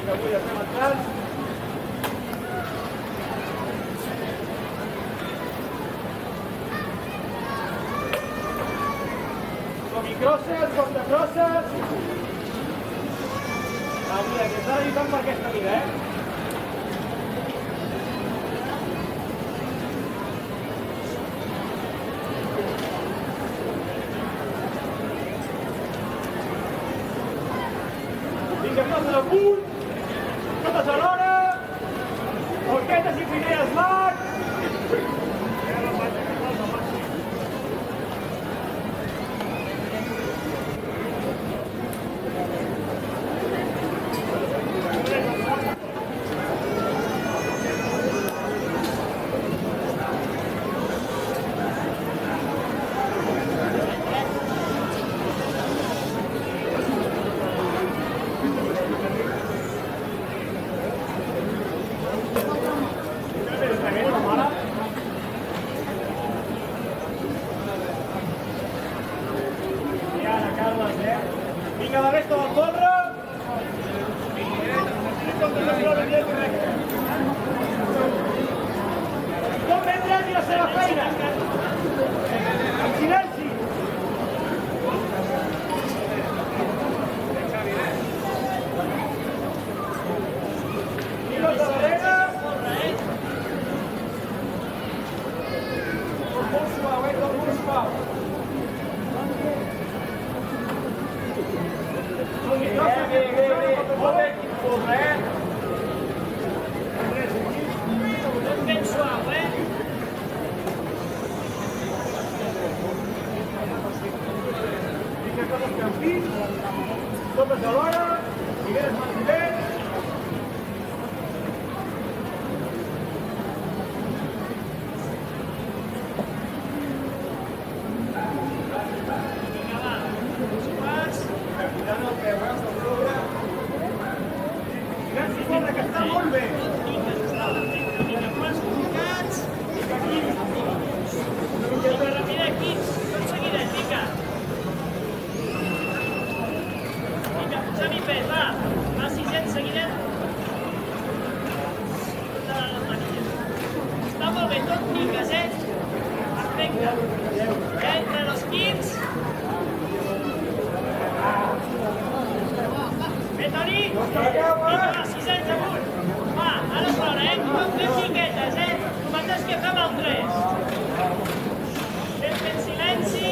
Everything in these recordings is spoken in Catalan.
que avui estem entrant. Crosses, contracrosses. Avui que s'ha de lluitar per aquesta vida, Vinga, crosses al punt, totes alhora, horquetes i primeres marcs. Vinga, la resta del corre. Tot ben dret i la seva feina. En silenci. Tiros de darrere. Tot molt suau, tot molt suau. Molt bé, corre, Tot ben suau, Vinga, coses campins, totes alhora, figueres mantivents. Que està molt bé. Vinga, quants col·locats. Vinga, rapida, 15. Tot seguidet, vinga. Vinga, posem-hi pes, va. Va, 600, seguidet. Les manilles. Està molt bé, tot piques, Perfecte. Ja entre los 15. Bé, Toni. Vinga, 600 amunt. Va, ara és l'hora, Tothom fem piquetes, Nosaltres que fem el 3. Fem silenci.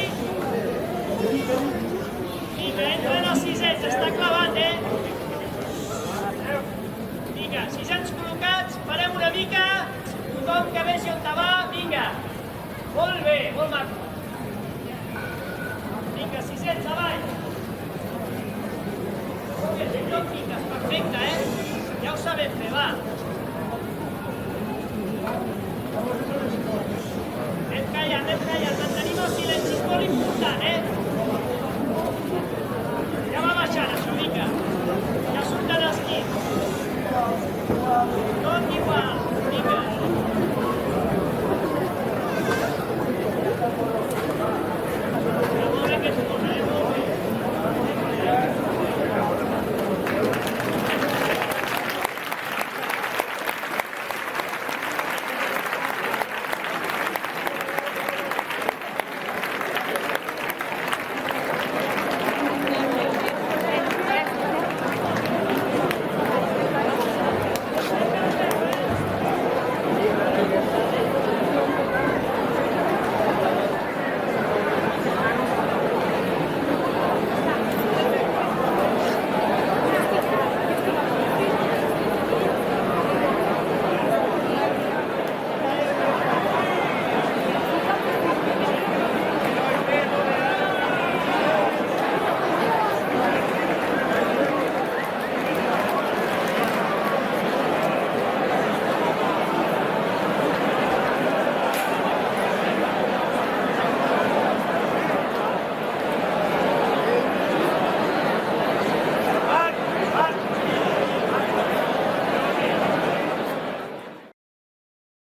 Vinga, entren els 600, està clavat, Vinga, 600 col·locats, parem una mica. Tothom que vegi on va, vinga. Molt bé, molt maco. Vinga, 600 avall. Tot piques, perfecte, Ja ho sabem fer, va. Anem callant, mantenim el silenci, és molt important,